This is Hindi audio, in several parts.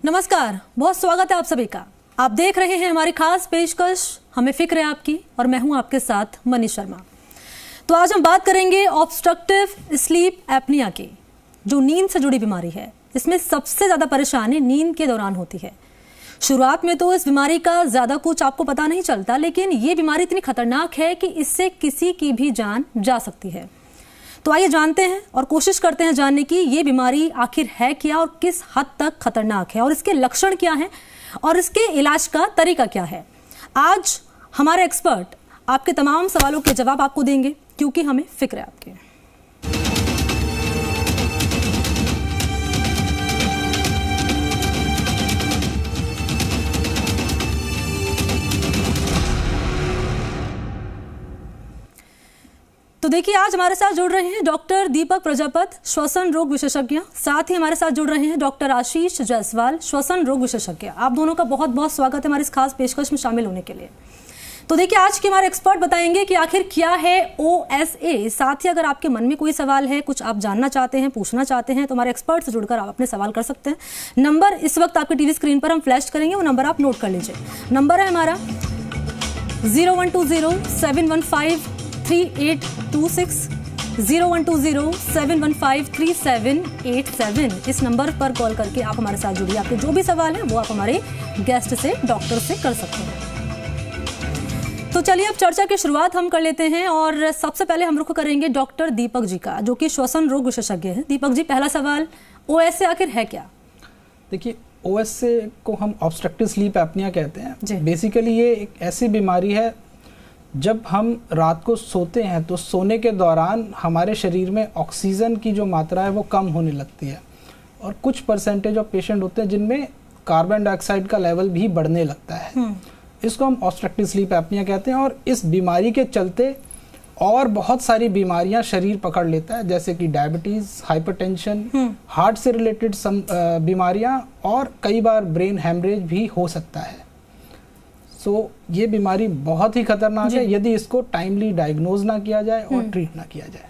नमस्कार, बहुत स्वागत है आप सभी का। आप देख रहे हैं हमारी खास पेशकश हमें फिक्र है आपकी, और मैं हूं आपके साथ मनीष शर्मा। तो आज हम बात करेंगे ऑब्स्ट्रक्टिव स्लीप एपनिया की, जो नींद से जुड़ी बीमारी है। इसमें सबसे ज्यादा परेशानी नींद के दौरान होती है। शुरुआत में तो इस बीमारी का ज्यादा कुछ आपको पता नहीं चलता, लेकिन ये बीमारी इतनी खतरनाक है कि इससे किसी की भी जान जा सकती है। तो आइए जानते हैं और कोशिश करते हैं जानने की ये बीमारी आखिर है क्या और किस हद तक खतरनाक है, और इसके लक्षण क्या हैं और इसके इलाज का तरीका क्या है। आज हमारे एक्सपर्ट आपके तमाम सवालों के जवाब आपको देंगे, क्योंकि हमें फिक्र है आपके। तो देखिए, आज हमारे साथ जुड़ रहे हैं डॉक्टर दीपक प्रजापत, श्वसन रोग विशेषज्ञ। साथ ही हमारे साथ जुड़ रहे हैं डॉक्टर आशीष जायसवाल, श्वसन रोग विशेषज्ञ। आप दोनों का बहुत बहुत स्वागत है हमारी इस खास पेशकश में शामिल होने के लिए। तो देखिए, आज के हमारे एक्सपर्ट बताएंगे कि आखिर क्या है OSA। साथ ही अगर आपके मन में कोई सवाल है, कुछ आप जानना चाहते हैं, पूछना चाहते हैं, तो हमारे एक्सपर्ट से जुड़कर आप अपने सवाल कर सकते हैं। नंबर इस वक्त आपके टीवी स्क्रीन पर हम फ्लैश करेंगे, वो नंबर आप नोट कर लीजिए। नंबर है हमारा 0120-715-3826, 0120-715-3787। इस नंबर पर कॉल करके आप हमारे साथ जुड़िए। आपके जो भी सवाल हैं वो आप हमारे गेस्ट से, डॉक्टर से कर सकते हैं। तो चलिए, अब चर्चा की शुरुआत हम कर लेते हैं, और सबसे पहले हम रुख करेंगे डॉक्टर दीपक जी का, जो कि श्वसन रोग विशेषज्ञ हैं। दीपक जी, पहला सवाल, OSA आखिर है क्या? देखिए, OSA को हम ऑब्स्ट्रक्टिव स्लीप एपनिया कहते हैं। बेसिकली ये एक ऐसी बीमारी है, जब हम रात को सोते हैं तो सोने के दौरान हमारे शरीर में ऑक्सीजन की जो मात्रा है वो कम होने लगती है, और कुछ परसेंटेज ऑफ पेशेंट होते हैं जिनमें कार्बन डाइऑक्साइड का लेवल भी बढ़ने लगता है। इसको हम ऑब्स्ट्रक्टिव स्लीप एपनिया कहते हैं। और इस बीमारी के चलते और बहुत सारी बीमारियां शरीर पकड़ लेता है, जैसे कि डायबिटीज, हाइपरटेंशन, हार्ट से रिलेटेड बीमारियां, और कई बार ब्रेन हेमरेज भी हो सकता है। सो ये बीमारी बहुत ही खतरनाक है यदि इसको टाइमली डायग्नोज ना किया जाए और ट्रीट ना किया जाए।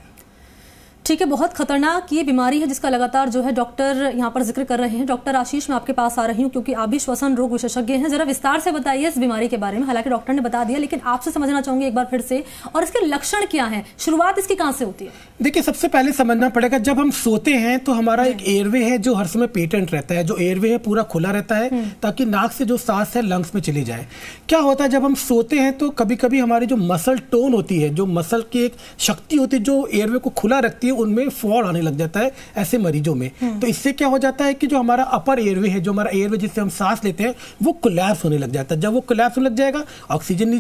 ठीक है, बहुत खतरनाक ये बीमारी है, जिसका लगातार जो है डॉक्टर यहाँ पर जिक्र कर रहे हैं। डॉक्टर आशीष, मैं आपके पास आ रही हूँ, क्योंकि आप भी श्वसन रोग विशेषज्ञ हैं। जरा विस्तार से बताइए इस बीमारी के बारे में। हालांकि डॉक्टर ने बता दिया, लेकिन आपसे समझना चाहूंगी एक बार फिर से, और इसके लक्षण क्या है, शुरुआत इसकी कहाँ से होती है? देखिए, सबसे पहले समझना पड़ेगा, जब हम सोते हैं तो हमारा एक एयरवे है जो हर समय पेटेंट रहता है। जो एयरवे है पूरा खुला रहता है, ताकि नाक से जो सांस है लंग्स में चली जाए। क्या होता है, जब हम सोते हैं तो कभी कभी हमारी जो मसल टोन होती है, जो मसल की एक शक्ति होती है जो एयरवे को खुला रखती है, उनमें फॉल लग जाता है ऐसे मरीजों में। तो इससे क्या हो जाता है कि जो हमारा अपर एयरवे है, जो हमारा एयरवे जिससे हम सांस लेते हैं, वो कोलैप्स होने लग जाता है। जब वो कोलैप्स होने लग जाएगा, ऑक्सीजन नहीं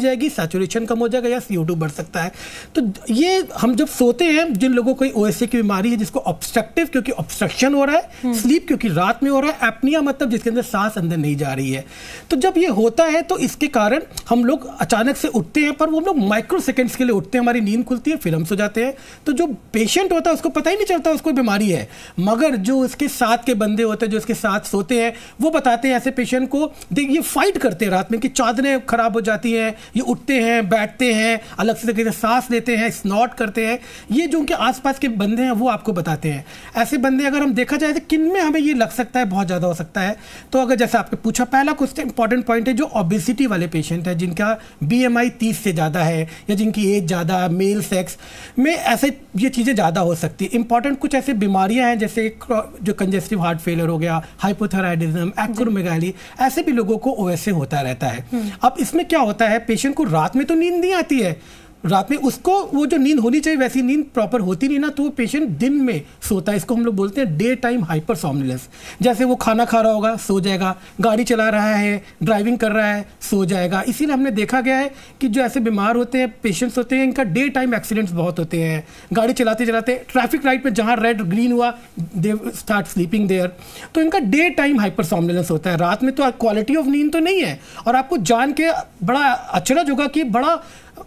जाएगी, सैचुरेशन कम हो जाएगा, या CO2 बढ़ सकता है। तो ये हम जब सोते हैं, जिन लोगों को OSA की बीमारी है, जिसको ऑब्स्ट्रक्टिव क्योंकि ऑब्स्ट्रक्शन हो रहा है, स्लीप क्योंकि रात में हो रहा है, एपनिया मतलब जिसके अंदर सांस अंदर नहीं जा रही है। तो जब ये होता है तो इसके कारण हम लोग अचानक से उठते हैं, पर वो लोग माइक्रो सेकेंड्स के लिए उठते हैं, हमारी नींद खुलती है, फिर हम सो जाते हैं। तो जो पेशेंट होता है उसको पता ही नहीं चलता उसको बीमारी है, मगर जो इसके साथ के बंदे होते हैं, जो इसके साथ सोते हैं, वो बताते हैं ऐसे पेशेंट को, देख ये फाइट करते हैं रात में कि चादरें खराब हो जाती हैं, ये उठते हैं, बैठते हैं, अलग से तरीके से सांस लेते हैं, स्नॉट करते हैं। ये जो उनके आसपास के बंदे हैं वो आपको बताते हैं। ऐसे बंदे अगर हम देखा जाए तो किन में हमें ये लग सकता है, बहुत ज्यादा हो सकता है। तो अगर जैसे आपने पूछा, पहला क्वेश्चन इंपॉर्टेंट पॉइंट है, जो ओबेसिटी वाले पेशेंट है, जिनका BMI 30 से ज्यादा है, या जिनकी एज ज्यादा, मेल सेक्स में ऐसे ये चीजें ज्यादा हो सकती है। इंपॉर्टेंट कुछ ऐसे बीमारियां हैं, जैसे जो कंजेस्टिव हार्ट फेलियर हो गया, हाइपोथायराइडिज्म, एक्रोमेगाली, ऐसे भी लोगों को OSA होता रहता है। अब इसमें क्या होता है, पेशेंट को रात में तो नींद नहीं आती है, रात में उसको वो जो नींद होनी चाहिए वैसी नींद प्रॉपर होती नहीं ना, तो वो पेशेंट दिन में सोता है। इसको हम लोग बोलते हैं डे टाइम हाइपरसोम्निलेंस। जैसे वो खाना खा रहा होगा, सो जाएगा, गाड़ी चला रहा है, ड्राइविंग कर रहा है, सो जाएगा। इसीलिए हमने देखा गया है कि जो ऐसे बीमार होते हैं, पेशेंट्स होते हैं, इनका डे टाइम एक्सीडेंट्स बहुत होते हैं। गाड़ी चलाते चलाते ट्रैफिक लाइट में जहाँ रेड ग्रीन हुआ, दे स्टार्ट स्लीपिंग देयर। तो इनका डे टाइम हाइपरसोम्निलेंस होता है। रात में तो क्वालिटी ऑफ नींद तो नहीं है। और आपको जान के बड़ा अचरज होगा कि बड़ा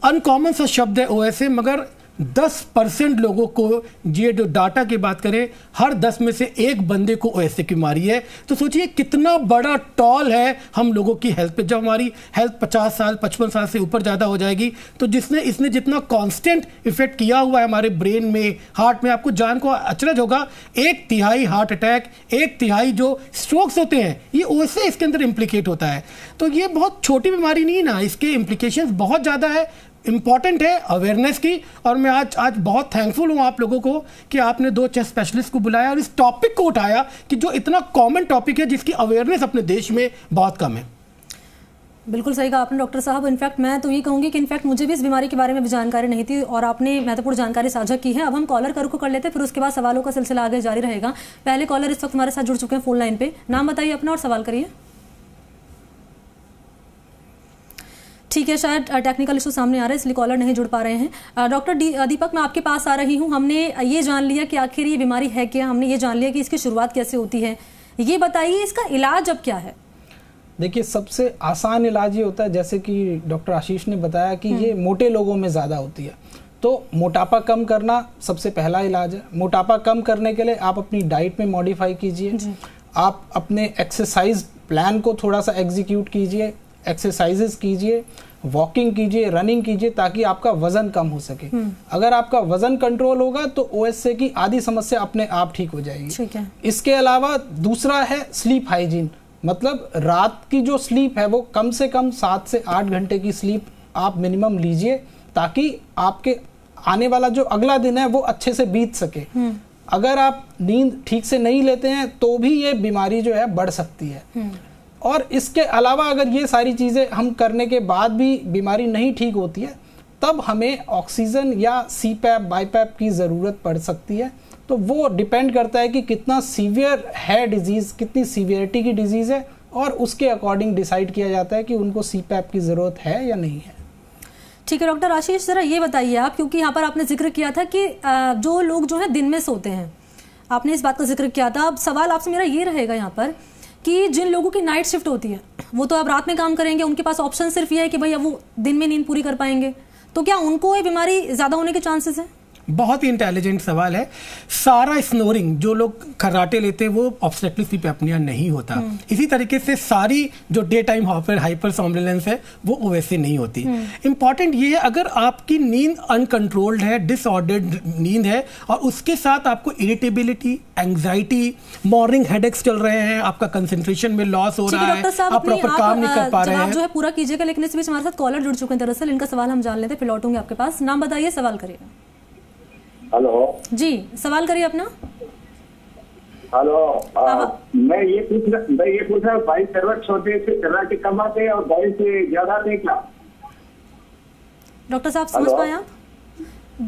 अनकॉमन सा शब्द है OSA, मगर 10% लोगों को, ये जो डाटा की बात करें, हर 10 में से एक बंदे को ओएसए की बीमारी है। तो सोचिए कितना बड़ा टॉल है हम लोगों की हेल्थ पे। जब हमारी हेल्थ 50 साल 55 साल से ऊपर ज़्यादा हो जाएगी तो इसने जितना कांस्टेंट इफेक्ट किया हुआ है हमारे ब्रेन में, हार्ट में, आपको जान को अचरज होगा, 1/3 हार्ट अटैक, 1/3 जो स्ट्रोक्स होते हैं ये ओएसए इसके अंदर इम्प्लीकेट होता है। तो ये बहुत छोटी बीमारी नहीं ना, इसके इम्प्लीकेशंस बहुत ज़्यादा है। इंपॉर्टेंट है अवेयरनेस की, और मैं आज बहुत थैंकफुल हूं आप लोगों को कि आपने 2 चेस्ट स्पेशलिस्ट को बुलाया और इस टॉपिक को उठाया कि जो इतना कॉमन टॉपिक है जिसकी अवेयरनेस अपने देश में बहुत कम है। बिल्कुल सही कहा आपने डॉक्टर साहब। इनफैक्ट मैं तो ये कहूंगी कि इनफैक्ट मुझे भी इस बीमारी के बारे में भी जानकारी नहीं थी और आपने महत्वपूर्ण जानकारी साझा की है। अब हम कॉलर को कर लेते हैं, फिर उसके बाद सवालों का सिलसिला आगे जारी रहेगा। पहले कॉलर इस वक्त हमारे साथ जुड़ चुके हैं फोन लाइन पे। नाम बताइए अपना और सवाल करिए। ठीक है, शायद टेक्निकल इशू सामने आ रहा है इसलिए कॉलर नहीं जुड़ पा रहे हैं। डॉक्टर दीपक, मैं आपके पास आ रही हूँ। हमने ये जान लिया कि आखिर ये बीमारी है क्या, हमने ये जान लिया कि इसकी शुरुआत कैसे होती है। ये बताइए इसका इलाज अब क्या है? देखिए, सबसे आसान इलाज ये होता है, जैसे कि डॉक्टर आशीष ने बताया कि ये मोटे लोगों में ज़्यादा होती है, तो मोटापा कम करना सबसे पहला इलाज है। मोटापा कम करने के लिए आप अपनी डाइट में मॉडिफाई कीजिए, आप अपने एक्सरसाइज प्लान को थोड़ा सा एग्जीक्यूट कीजिए, एक्सरसाइजेस कीजिए, वॉकिंग कीजिए, रनिंग कीजिए, ताकि आपका वजन कम हो सके। अगर आपका वजन कंट्रोल होगा तो ओएसए की आधी समस्या अपने आप ठीक हो जाएगी। ठीक है। इसके अलावा दूसरा है स्लीप हाइजीन, मतलब रात की जो स्लीप है वो कम से कम 7 से 8 घंटे की स्लीप आप मिनिमम लीजिए, ताकि आपके आने वाला जो अगला दिन है वो अच्छे से बीत सके। अगर आप नींद ठीक से नहीं लेते हैं तो भी ये बीमारी जो है बढ़ सकती है। और इसके अलावा अगर ये सारी चीज़ें हम करने के बाद भी बीमारी नहीं ठीक होती है, तब हमें ऑक्सीजन या सीपैप बाईपैप की ज़रूरत पड़ सकती है। तो वो डिपेंड करता है कि कितना सीवियर है डिजीज़, कितनी सीवियरिटी की डिजीज़ है, और उसके अकॉर्डिंग डिसाइड किया जाता है कि उनको सीपैप की ज़रूरत है या नहीं है। ठीक है डॉक्टर आशीष, ज़रा ये बताइए आप, क्योंकि यहाँ पर आपने जिक्र किया था कि जो लोग जो है दिन में सोते हैं, आपने इस बात का जिक्र किया था। अब सवाल आपसे मेरा ये रहेगा यहाँ पर कि जिन लोगों की नाइट शिफ्ट होती है वो तो अब रात में काम करेंगे, उनके पास ऑप्शन सिर्फ ये है कि भाई अब वो दिन में नींद पूरी कर पाएंगे, तो क्या उनको ये बीमारी ज़्यादा होने के चांसेस हैं? बहुत ही इंटेलिजेंट सवाल है। सारा स्नोरिंग जो लोग खर्राटे लेते हैं वो ऑब्स्ट्रक्टिव स्लीप एपनिया नहीं होता। इसी तरीके से सारी जो डे टाइम हाइपर सोमनेलेंस है वो ओएसए नहीं होती। इंपॉर्टेंट ये है, अगर आपकी नींद अनकंट्रोल्ड है, डिसऑर्डर्ड नींद है, और उसके साथ आपको इरिटेबिलिटी, एंग्जाइटी, मॉर्निंग हेडेक्स चल रहे हैं, आपका कंसंट्रेशन में लॉस हो रहा है, आप प्रॉपर काम नहीं कर पा रहे हैं, जो है पूरा कीजिएगा। लेकिन इस बीच हमारे साथ कॉलर जुड़ चुके हैं, दरअसल इनका सवाल हम जान लेते हैं, फिर लौटूंगे आपके पास। नाम बताइए, सवाल करिए। हेलो जी, सवाल करिए अपना। हेलो, मैं ये पूछ रहा हूँ भाई, करवट सोते से खर्राटे कम आते और दाई से ज्यादा आते क्या? डॉक्टर साहब समझ पाए आप?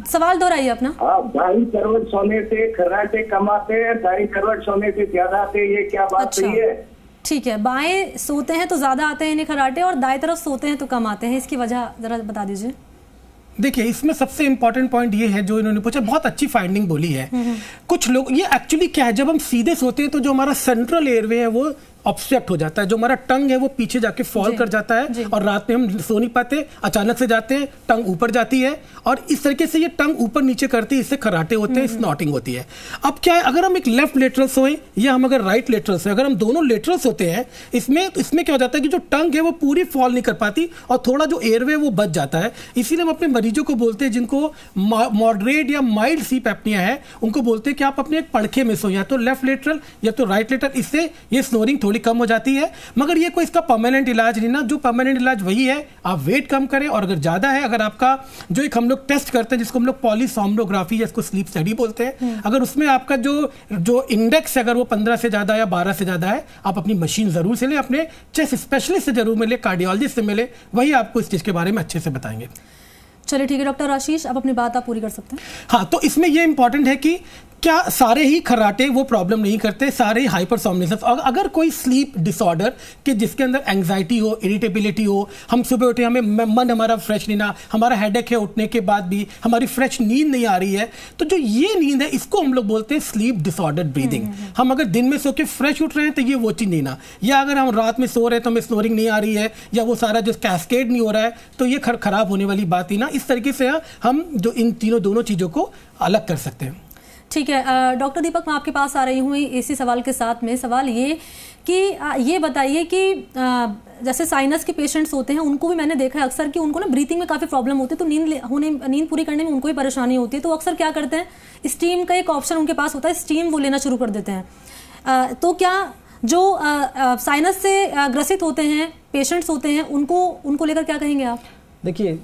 सवाल दोहराइए अपना। हाँ, दाई करवट सोने से खर्राटे कम आते हैं, दाई करवट सोने से ज्यादा आते, ये क्या बात सही है? ठीक है, बाएं सोते हैं तो ज्यादा आते हैं इन्हें खर्राटे, और दाएं तरफ सोते हैं तो कम आते हैं, इसकी वजह जरा बता दीजिए। देखिए, इसमें सबसे इंपॉर्टेंट पॉइंट ये है जो इन्होंने पूछा, बहुत अच्छी फाइंडिंग बोली है। कुछ लोग, ये एक्चुअली क्या है, जब हम सीधे सोते हैं तो जो हमारा सेंट्रल एयरवे है वो ऑब्स्ट्रक्ट हो जाता है, जो हमारा टंग है वो पीछे जाके फॉल कर जाता है, और रात में हम सो नहीं पाते, अचानक से जाते हैं, टंग ऊपर जाती है, और इस तरीके से ये टंग ऊपर नीचे करती है, इससे खर्राटे होते हैं, स्नॉटिंग होती है। अब क्या है, अगर हम एक लेफ्ट लेटरल सोएं या हम अगर राइट लेटरल सोएं, अगर हम दोनों लेटरल सोते हैं, इसमें क्या हो जाता है कि जो टंग है वो पूरी फॉल नहीं कर पाती और थोड़ा जो एयरवे वो बच जाता है। इसीलिए हम अपने मरीजों को बोलते हैं जिनको मॉडरेट या माइल्ड स्लीप एपनिया है, उनको बोलते हैं कि आप अपने एक पंखे में सोएं, या तो लेफ्ट लेटरल या तो राइट लेटरल, इससे ये स्नोरिंग थोड़ी कम हो जाती है। मगर ये कोई इसका परमानेंट इलाज नहीं ना, जो परमानेंट इलाज वही है, आप वेट कम करें, और अगर ज्यादा है, अगर आपका जो एक हम लोग टेस्ट करते हैं जिसको हम लोग पॉलीसोमनोग्राफी या इसको स्लीप स्टडी बोलते हैं, अगर उसमें आपका जो इंडेक्स है अगर वो 15 से ज्यादा या 12 से ज्यादा है, आप अपनी मशीन जरूर से लें, अपने चेस्ट स्पेशलिस्ट से जरूर मिले, कार्डियोलॉजिस्ट से मिले, वही आपको इस चीज के बारे में अच्छे से बताएंगे। चलिए ठीक है डॉक्टर आशीष, अब अपनी बात आप पूरी कर सकते हैं। हाँ, तो इसमें यह इंपॉर्टेंट है कि क्या सारे ही खर्राटे वो प्रॉब्लम नहीं करते, सारे ही हाइपरसोमनियस। अगर कोई स्लीप डिसऑर्डर कि जिसके अंदर एंग्जाइटी हो, इरिटेबिलिटी हो, हम सुबह उठे हमें मन हमारा फ्रेश नहीं ना, हमारा हेडेक है उठने के बाद भी, हमारी फ्रेश नींद नहीं आ रही है, तो जो ये नींद है इसको हम लोग बोलते हैं स्लीप डिसऑर्डर ब्रीदिंग। हम अगर दिन में सो के फ्रेश उठ रहे हैं तो ये वो चीज़ नहीं ना, या अगर हम रात में सो रहे हैं तो हमें स्नोरिंग नहीं आ रही है, या वो सारा जो कैस्केड नहीं हो रहा है, तो ये खराब होने वाली बात ही ना। इस तरीके से हम जो इन दोनों चीज़ों को अलग कर सकते हैं। ठीक है डॉक्टर दीपक, मैं आपके पास आ रही हूँ इसी सवाल के साथ में। सवाल ये कि ये बताइए कि जैसे साइनस के पेशेंट्स होते हैं उनको भी मैंने देखा है अक्सर कि उनको ना ब्रीथिंग में काफ़ी प्रॉब्लम होती है, तो नींद पूरी करने में उनको भी परेशानी होती है, तो अक्सर क्या करते हैं, स्टीम का एक ऑप्शन उनके पास होता है, स्टीम वो लेना शुरू कर देते हैं। तो क्या जो साइनस से ग्रसित होते हैं पेशेंट्स होते हैं उनको लेकर क्या कहेंगे आप? देखिए,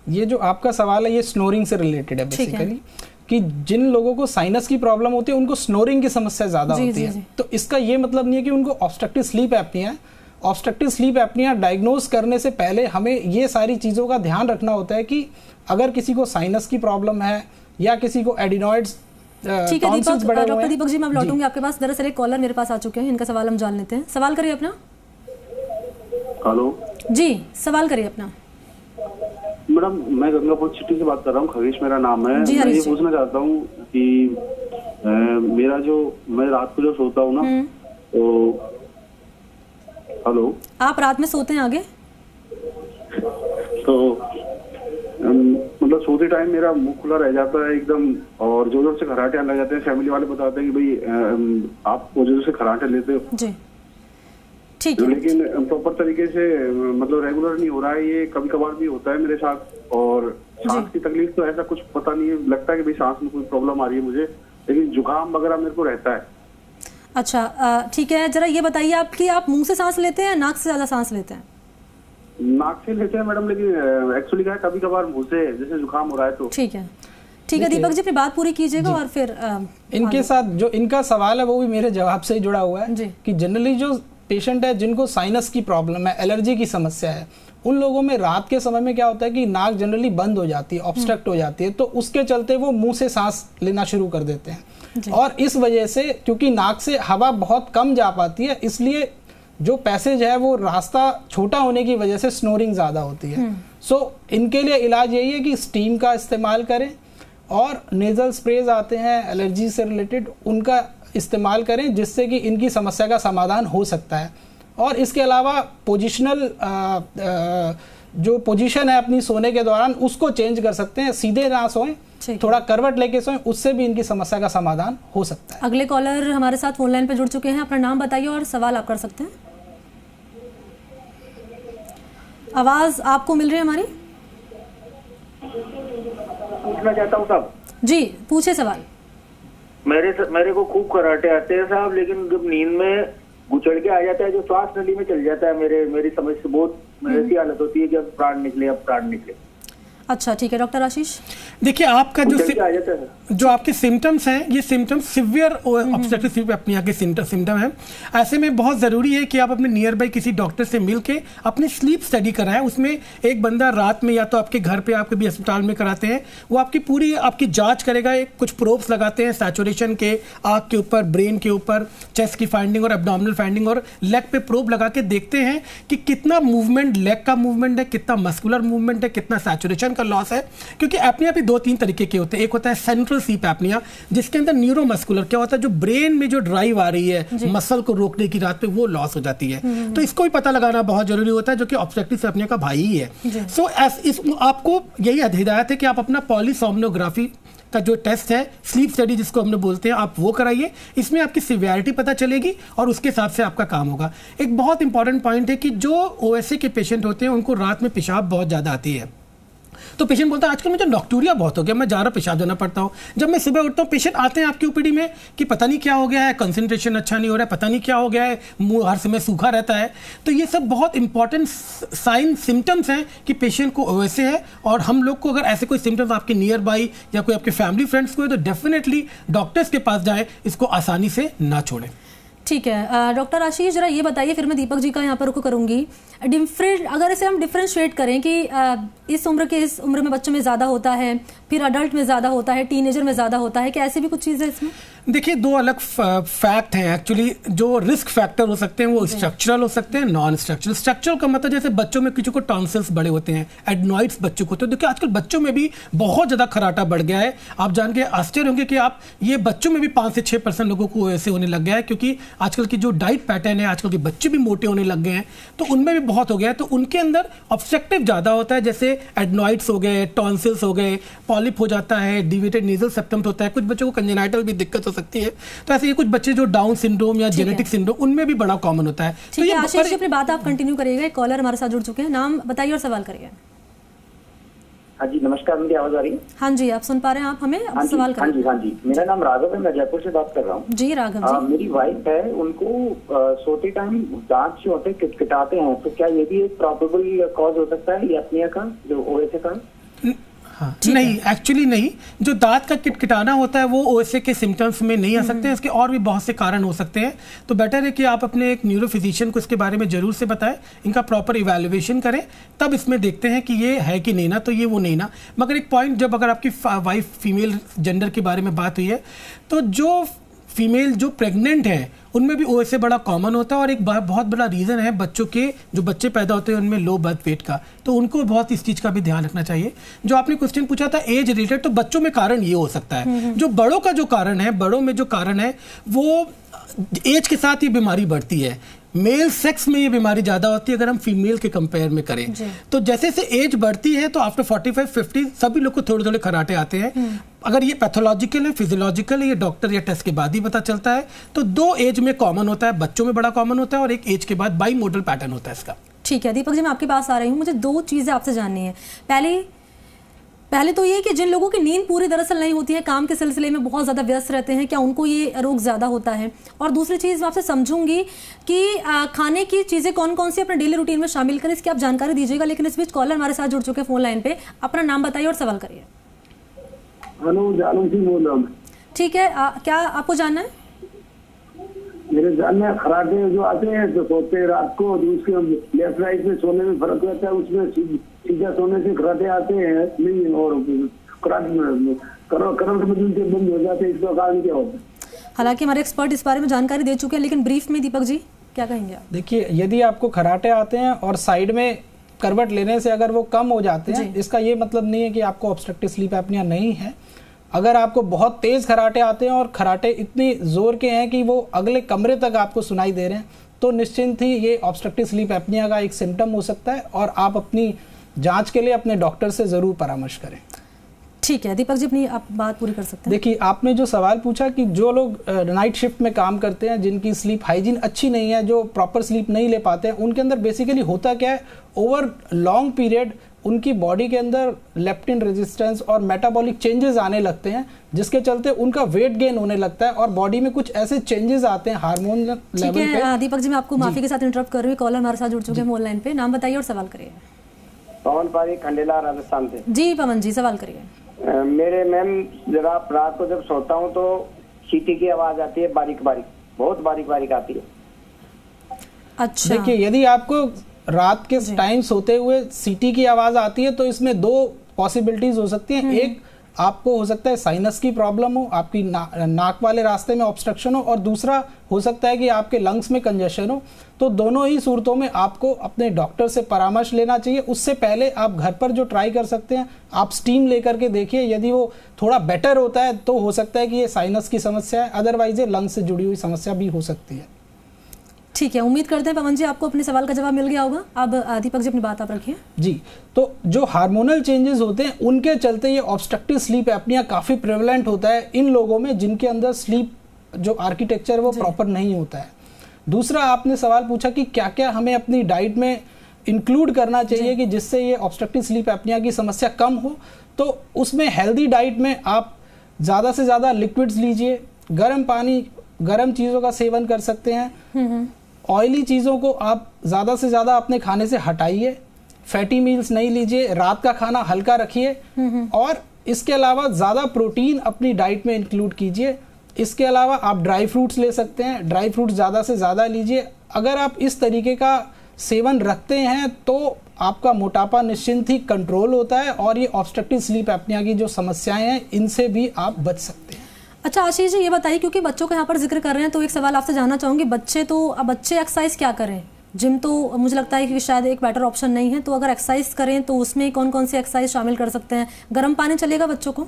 ये जो आपका सवाल है ये स्नोरिंग से रिलेटेड है बेसिकली, कि जिन लोगों को साइनस की प्रॉब्लम होती है उनको स्नोरिंग की समस्या ज़्यादा होती है। तो इसका ये मतलब नहीं है कि उनको ऑब्स्ट्रक्टिव स्लीप एपनिया है। ऑब्स्ट्रक्टिव स्लीप एपनिया डायग्नोज करने से पहले हमें ये सारी चीज़ों का ध्यान रखना होता है कि अगर किसी को साइनस की प्रॉब्लम है या किसी को एडिनॉइड्स। ठीक है डॉक्टर दीपक जी, मैं लौटूंगी आपके पास। दरअसल एक कॉलर मेरे पास आ चुके हैं, इनका सवाल हम जान लेते हैं। सवाल करिए अपना। हेलो जी, सवाल करिए अपना। मैडम, मैं गंगापुर सिटी से बात कर रहा हूँ, खगेश मेरा नाम है। मैं ये पूछना चाहता हूँ कि मैं रात को जो सोता हूँ ना, तो हेलो, आप रात में सोते हैं आगे? तो मतलब सोते टाइम मेरा मुंह खुला रह जाता है एकदम, और जोर जोर से खराटे आने लग जाते हैं। फैमिली वाले बताते हैं कि भाई आप जोर से खराटे लेते हो जी, ठीक है, लेकिन प्रॉपर तरीके से मतलब रेगुलर नहीं हो रहा है। ये कभी कभार भी होता है मेरे साथ। और सांस की तकलीफ तो ऐसा कुछ पता नहीं है, लगता है कि भाई सांस में कोई प्रॉब्लम आ रही है मुझे, लेकिन जुकाम वगैरह मेरे को रहता है। अच्छा, ठीक है, जरा ये बताइए आप मुंह से सांस लेते हैं, नाक से ज्यादा सांस लेते हैं? नाक से लेते हैं मैडम, लेकिन एक्चुअली क्या है कभी कभार मुंह से, जैसे जुकाम हो रहा है तो। ठीक है दीपक जी, अपनी बात पूरी कीजिएगा और फिर इनके साथ जो इनका सवाल है वो भी मेरे जवाब से ही जुड़ा हुआ है कि जनरली जो पेशेंट है जिनको साइनस की प्रॉब्लम है, एलर्जी की समस्या है, उन लोगों में रात के समय में क्या होता है कि नाक जनरली बंद हो जाती है, ऑब्स्ट्रक्ट हो जाती है, तो उसके चलते वो मुंह से सांस लेना शुरू कर देते हैं। और इस वजह से क्योंकि नाक से हवा बहुत कम जा पाती है, इसलिए जो पैसेज है वो रास्ता छोटा होने की वजह से स्नोरिंग ज़्यादा होती है। सो इनके लिए इलाज यही है कि स्टीम का इस्तेमाल करें और नेजल स्प्रेज आते हैं एलर्जी से रिलेटेड, उनका इस्तेमाल करें, जिससे कि इनकी समस्या का समाधान हो सकता है। और इसके अलावा पोजिशनल जो पोजीशन है अपनी सोने के दौरान उसको चेंज कर सकते हैं, सीधे ना सोएं, थोड़ा करवट लेके सोएं, उससे भी इनकी समस्या का समाधान हो सकता है। अगले कॉलर हमारे साथ फोन लाइन पे जुड़ चुके हैं, अपना नाम बताइए और सवाल आप कर सकते हैं। आवाज आपको मिल रही है हमारी? पूछना चाहता हूँ साहब। जी पूछे सवाल। मेरे को खूब कराटे आते हैं साहब, लेकिन जब नींद में गुचड़ के आ जाता है, जो श्वास नली में चल जाता है, मेरी समझ से बहुत ऐसी हालत होती है कि अब प्राण निकले। अच्छा ठीक है, डॉक्टर आशीष। देखिए आपका जो आपके सिम्टम्स हैं, ये symptoms severe obstructive sleep apnoea के सिम्टम हैं। ऐसे में बहुत ज़रूरी है कि आप अपने नियर बाई किसी डॉक्टर से मिल के अपनी स्लीप स्टडी कराएं। उसमें एक बंदा रात में या तो आपके घर पे, आपके भी अस्पताल में कराते हैं, वो आपकी जांच करेगा। कुछ प्रोब्स लगाते हैं सैचुरेशन के, आँख के ऊपर, ब्रेन के ऊपर, चेस्ट की फाइंडिंग और एब्डोमिनल फाइंडिंग, और लेग पे प्रोब लगा के देखते हैं कि कितना मूवमेंट, लेग का मूवमेंट है, कितना मस्कुलर मूवमेंट है, कितना सैचुरेशन का लॉस है। क्योंकि एपनिया भी 2-3 तरीके के होते हैं। एक होता है सेंट्रल स्लीप एपनिया, जिसके अंदर न्यूरोमस्कुलर क्या होता है, जो ब्रेन में जो ड्राइव आ रही है मसल को रोकने की, रात पे वो लॉस हो जाती है। तो इसको भी पता लगाना बहुत जरूरी होता है, जो कि ऑब्स्ट्रक्टिव स्लीप एपनिया का भाई ही है। सो आपको यही हिदायत है कि आप अपना पॉलीसोम्नोग्राफी का जो टेस्ट है, स्लीप स्टडी जिसको हमने बोलते हैं, आप वो कराइए। इसमें आपकी सिवियरिटी पता चलेगी और उसके हिसाब से आपका काम होगा। एक बहुत इंपॉर्टेंट पॉइंट है कि जो ओएसए के पेशेंट होते हैं उनको रात में पेशाब बहुत ज़्यादा आती है। तो पेशेंट बोलता है आजकल मुझे नॉक्टूरिया बहुत हो गया, मैं जा रहा पेशाब जाना पड़ता हूँ। जब मैं सुबह उठता हूँ, पेशेंट आते हैं आपकी ओपीडी में कि पता नहीं क्या हो गया है, कंसंट्रेशन अच्छा नहीं हो रहा है, पता नहीं क्या हो गया है, मुंह हर समय सूखा रहता है। तो ये सब बहुत इंपॉर्टेंट साइन सिम्टम्स हैं कि पेशेंट को ओएसए है। और हम लोग को अगर ऐसे कोई सिम्टम्स आपके नियर बाई या कोई आपके फैमिली फ्रेंड्स को है, तो डेफिनेटली डॉक्टर्स के पास जाएं, इसको आसानी से ना छोड़ें। ठीक है डॉक्टर आशीष, जरा ये बताइए, फिर मैं दीपक जी का यहाँ पर रुको करूंगी। अगर इसे हम डिफ्रेंशिएट करें कि इस उम्र में बच्चों में ज़्यादा होता है, फिर अडल्ट में ज्यादा होता है, टीनेजर में ज्यादा होता है, क्या ऐसी भी कुछ चीज है इसमें? देखिए, दो अलग फैक्ट हैं एक्चुअली। जो रिस्क फैक्टर हो सकते हैं वो स्ट्रक्चरल हो सकते हैं, नॉन स्ट्रक्चरल। स्ट्रक्चरल का मतलब जैसे बच्चों में किसी को टॉन्सिल्स बड़े होते हैं, एडनॉइड्स बच्चों को होते हैं। देखिए आजकल बच्चों में भी बहुत ज्यादा खराटा बढ़ गया है। आप जान के आश्चर्य होंगे कि आप ये बच्चों में भी 5 से 6% लोगों को ऐसे होने लग गया है, क्योंकि आजकल की जो डाइट पैटर्न है, आजकल के बच्चे भी मोटे होने लग गए हैं, तो उनमें भी बहुत हो गया है। तो उनके अंदर ऑब्स्ट्रक्टिव ज्यादा होता है, जैसे एडनॉइड्स हो गए, टॉन्सिल्स हो गए, पॉलिप हो जाता है, डिविएटेड नेजल सेप्टम होता है, कुछ बच्चों को कंजेनाइटल भी दिक्कत हो सकती है। तो ऐसे ये कुछ बच्चे जो डाउन सिंड्रोम या जेनेटिक सिंड्रोम, उनमें भी बड़ा कॉमन होता है। तो ये आशीष जी, अपनी बात आप कंटिन्यू करिएगा। एक कॉलर हमारे साथ जुड़ चुके हैं, नाम बताइए और सवाल करिए। हाँ जी, नमस्कार, मेरी आवाज आ रही है? हाँ जी, आप सुन पा रहे हैं? आप हमें सवाल करिए। हाँ जी, मेरा नाम राघव है, मैं जयपुर से बात कर रहा हूँ। जी राघव जी। मेरी वाइफ है, उनको सोते टाइम दांत जो होते हैं किटकिटाते हैं, तो क्या ये भी एक प्रोबेबल कॉज हो सकता है ये एपनिया का, जो ओएसए का? हाँ, नहीं, एक्चुअली नहीं। जो दांत का किटकिटाना होता है वो ओएसए के सिम्टम्स में नहीं आ सकते हैं। इसके और भी बहुत से कारण हो सकते हैं। तो बेटर है कि आप अपने एक न्यूरो फिजिशियन को इसके बारे में जरूर से बताएं, इनका प्रॉपर इवैल्यूएशन करें, तब इसमें देखते हैं कि ये है कि नहीं ना। तो ये वो नहीं ना। मगर एक पॉइंट, जब अगर आपकी वाइफ फीमेल जेंडर के बारे में बात हुई है, तो जो फीमेल जो प्रेग्नेंट है उनमें भी ओएसए बड़ा कॉमन होता है। और एक बहुत बड़ा रीज़न है बच्चों के, जो बच्चे पैदा होते हैं उनमें लो बर्थ वेट का, तो उनको बहुत इस चीज़ का भी ध्यान रखना चाहिए। जो आपने क्वेश्चन पूछा था एज रिलेटेड, तो बच्चों में कारण ये हो सकता है। जो बड़ों का जो कारण है, बड़ों में जो कारण है वो एज के साथ ये बीमारी बढ़ती है। मेल सेक्स में ये बीमारी ज्यादा होती है अगर हम फीमेल के कंपेयर में करें। तो जैसे जैसे एज बढ़ती है तो आफ्टर 45-50 सभी लोग को थोड़े थोड़े खराटे आते हैं। अगर ये पैथोलॉजिकल है, फिजियोलॉजिकल है, ये डॉक्टर या टेस्ट के बाद ही पता चलता है। तो 2 एज में कॉमन होता है, बच्चों में बड़ा कॉमन होता है, और एक एज के बाद बाई मोडल पैटर्न होता है इसका। ठीक है दीपक जी, मैं आपके पास आ रही हूँ। मुझे 2 चीजें आपसे जाननी है। पहले तो ये कि जिन लोगों की नींद पूरी दरअसल नहीं होती है, काम के सिलसिले में बहुत ज़्यादा व्यस्त रहते हैं, क्या उनको ये रोग ज़्यादा होता है? और दूसरी चीज़ मैं आपसे समझूंगी कि खाने की चीज़ें कौन कौन सी अपने डेली रूटीन में शामिल करें, इसकी आप जानकारी दीजिएगा। लेकिन इस बीच कॉलर हमारे साथ जुड़ चुके हैं फोन लाइन पे। अपना नाम बताइए और सवाल करिए। हेलो, जानू सिंह बोल रहा हूँ। ठीक है, क्या आपको जानना है? मेरे जानना खराटे जो आते हैं तो सोते हैं रात को, उसके लेफ्ट राइट में सोने में फर्क रहता है, उसमें सीधा सोने से खराटे आते हैं नहीं, और करंट में दिल से बंद हो जाते हैं, इसका कारण क्या होता है? हालांकि हमारे एक्सपर्ट इस बारे में जानकारी दे चुके हैं, लेकिन ब्रीफ में दीपक जी क्या कहेंगे आप? देखिए, यदि आपको खराटे आते हैं और साइड में करवट लेने से अगर वो कम हो जाते हैं, इसका ये मतलब नहीं है कि आपको ऑब्स्ट्रक्टिव स्लीप एपनिया नहीं है। अगर आपको बहुत तेज खराटे आते हैं और खराटे इतनी जोर के हैं कि वो अगले कमरे तक आपको सुनाई दे रहे हैं, तो निश्चिंत ही ये ऑब्स्ट्रक्टिव स्लीप एपनिया का एक सिम्टम हो सकता है, और आप अपनी जांच के लिए अपने डॉक्टर से जरूर परामर्श करें। ठीक है दीपक जी, अपनी आप बात पूरी कर सकते हैं। देखिए, आपने जो सवाल पूछा कि जो लोग नाइट शिफ्ट में काम करते हैं, जिनकी स्लीप हाइजीन अच्छी नहीं है, जो प्रॉपर स्लीप नहीं ले पाते हैं, उनके अंदर बेसिकली होता क्या है, ओवर लॉन्ग पीरियड उनकी बॉडी के अंदर लेप्टिन रेजिस्टेंस और मेटाबॉलिक चेंजेस आने लगते हैं, जिसके चलते उनका वेट गेन होने लगता है और बॉडी में कुछ ऐसे चेंजेस आते हैं हार्मोन लेवल पे। दीपक जी, मैं आपको माफी के साथ इंटरप्ट कर रही हूँ। कॉलर हमारे साथ जुड़ चुके हैं फोन लाइन पे। नाम बताइए और सवाल करिए। पवन पारी, खंडेला, राजस्थान से। जी पवन जी, सवाल करिए। मेरे मैम, जरा रात को जब सोता हूँ तो सीटी की आवाज आती है, बारीक बारीक, बहुत बारीक बारीक आती है। अच्छा, देखिए, यदि आपको रात के टाइम सोते हुए सीटी की आवाज आती है तो इसमें 2 पॉसिबिलिटीज हो सकती हैं। एक, आपको हो सकता है साइनस की प्रॉब्लम हो, आपकी नाक वाले रास्ते में ऑब्स्ट्रक्शन हो, और दूसरा हो सकता है कि आपके लंग्स में कंजेशन हो। तो दोनों ही सूरतों में आपको अपने डॉक्टर से परामर्श लेना चाहिए। उससे पहले आप घर पर जो ट्राई कर सकते हैं, आप स्टीम लेकर के देखिए। यदि वो थोड़ा बेटर होता है तो हो सकता है कि ये साइनस की समस्या है, अदरवाइज ये लंग्स से जुड़ी हुई समस्या भी हो सकती है। ठीक है, उम्मीद करते हैं पवन जी आपको अपने सवाल का जवाब मिल गया होगा। अब दीपक जी अपनी बात आप रखिए। जी, तो जो हार्मोनल चेंजेस होते हैं उनके चलते ये ऑब्स्ट्रक्टिव स्लीप एपनिया काफ़ी प्रेवलेंट होता है इन लोगों में जिनके अंदर स्लीप जो आर्किटेक्चर है वो प्रॉपर नहीं होता है। दूसरा, आपने सवाल पूछा कि क्या क्या हमें अपनी डाइट में इंक्लूड करना चाहिए कि जिससे ये ऑब्स्ट्रक्टिव स्लीप एपनिया की समस्या कम हो। तो उसमें हेल्दी डाइट में आप ज़्यादा से ज़्यादा लिक्विड्स लीजिए, गर्म पानी, गर्म चीज़ों का सेवन कर सकते हैं। ऑयली चीज़ों को आप ज़्यादा से ज़्यादा अपने खाने से हटाइए, फैटी मील्स नहीं लीजिए, रात का खाना हल्का रखिए, और इसके अलावा ज़्यादा प्रोटीन अपनी डाइट में इंक्लूड कीजिए। इसके अलावा आप ड्राई फ्रूट्स ले सकते हैं, ड्राई फ्रूट्स ज़्यादा से ज़्यादा लीजिए। अगर आप इस तरीके का सेवन रखते हैं तो आपका मोटापा निश्चिंत ही कंट्रोल होता है और ये ऑब्स्ट्रक्टिव स्लीप एपनिया की जो समस्याएं हैं इनसे भी आप बच सकते हैं। अच्छा आशीष जी, ये बताइए, क्योंकि बच्चों का यहाँ पर जिक्र कर रहे हैं तो एक सवाल आपसे जानना चाहूंगी, बच्चे एक्सरसाइज क्या करें? जिम तो मुझे लगता है कि शायद एक बेटर ऑप्शन नहीं है, तो अगर एक्सरसाइज करें तो उसमें कौन कौन सी एक्सरसाइज शामिल कर सकते हैं? गर्म पानी चलेगा बच्चों को?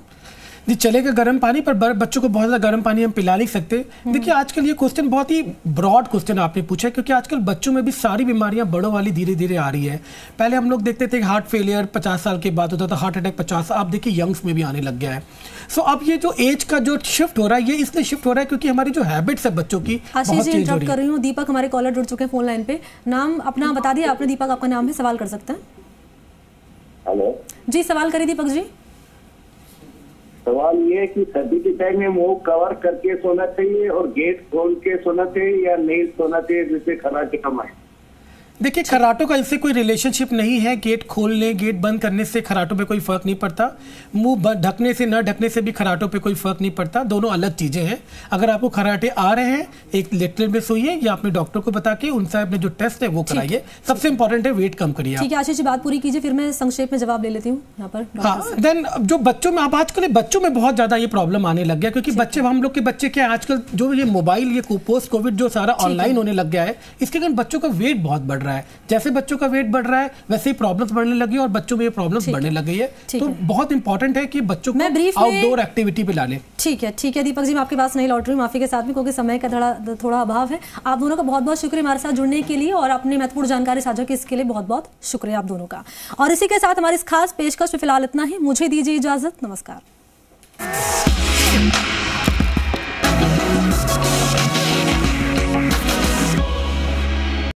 जी चलेगा गर्म पानी, पर बच्चों को बहुत ज़्यादा गर्म पानी हम पिला नहीं सकते। देखिए आजकल ये क्वेश्चन बहुत ही ब्रॉड क्वेश्चन आपने पूछा है, क्योंकि आजकल बच्चों में भी सारी बीमारियां बड़ों वाली धीरे धीरे आ रही है। पहले हम लोग देखते थे हार्ट फेलियर 50 साल के बाद होता था, हार्ट अटैक 50, आप देखिए यंग्स में भी आने लग गया है। सो अब ये जो एज का जो शिफ्ट हो रहा है, ये इसलिए शिफ्ट हो रहा है क्योंकि हमारी जो हैबिट्स है बच्चों की बहुत चेंज हो रही है। कर रही हूँ, दीपक हमारे कॉलर जुड़ चुके हैं फोन लाइन पे। नाम अपना बता दिया आपने दीपक, आपका नाम है, सवाल कर सकते हैं। हेलो जी, सवाल करिए दीपक जी। सवाल ये है कि सर्दी के टाइम में मुंह कवर करके सोना चाहिए और गेट खोल के सोना चाहिए या नहीं सोना चाहिए जिससे खराटे कम आए? देखिए खराटों का इससे कोई रिलेशनशिप नहीं है। गेट खोलने गेट बंद करने से खराटों पे कोई फर्क नहीं पड़ता, मुंह ढकने से न ढकने से भी खराटों पे कोई फर्क नहीं पड़ता, दोनों अलग चीजें हैं। अगर आपको खराटे आ रहे हैं, एक लेटरिन में सोइए या अपने डॉक्टर को बता के उनसे अपने जो टेस्ट है वो कराइए। सबसे इंपॉर्टेंट है वेट कम करिए। ठीक है आशीष जी, बात पूरी कीजिए, फिर मैं संक्षेप में जवाब ले लेती हूँ यहाँ पर। हाँ, देन जो बच्चों में, अब आजकल बच्चों में बहुत ज्यादा ये प्रॉब्लम आने लग गया, क्योंकि बच्चे, हम लोग के बच्चे क्या आजकल जो ये मोबाइल, ये पोस्ट कोविड जो सारा ऑनलाइन होने लग गया है, इसके कारण बच्चों का वेट बहुत बढ़ रहा है। जैसे बच्चों का वेट बढ़ रहा है वैसे ही प्रॉब्लम्स बढ़ने लगी और बच्चों में ये प्रॉब्लम्स बढ़ने लग गई है। तो बहुत इंपॉर्टेंट है कि बच्चों को आउटडोर एक्टिविटी पे ला लें। ठीक है दीपक जी, मैं आपके पास नहीं लौट रही हूँ माफी के साथ में, क्योंकि समय का थोड़ा अभाव है। आप दोनों का बहुत बहुत शुक्रिया हमारे साथ जुड़ने के लिए और अपनी महत्वपूर्ण जानकारी साझा की, इसके लिए बहुत बहुत शुक्रिया आप दोनों का। और इसी के साथ हमारी इस खास पेशकश में फिलहाल इतना ही, मुझे दीजिए इजाजत, नमस्कार।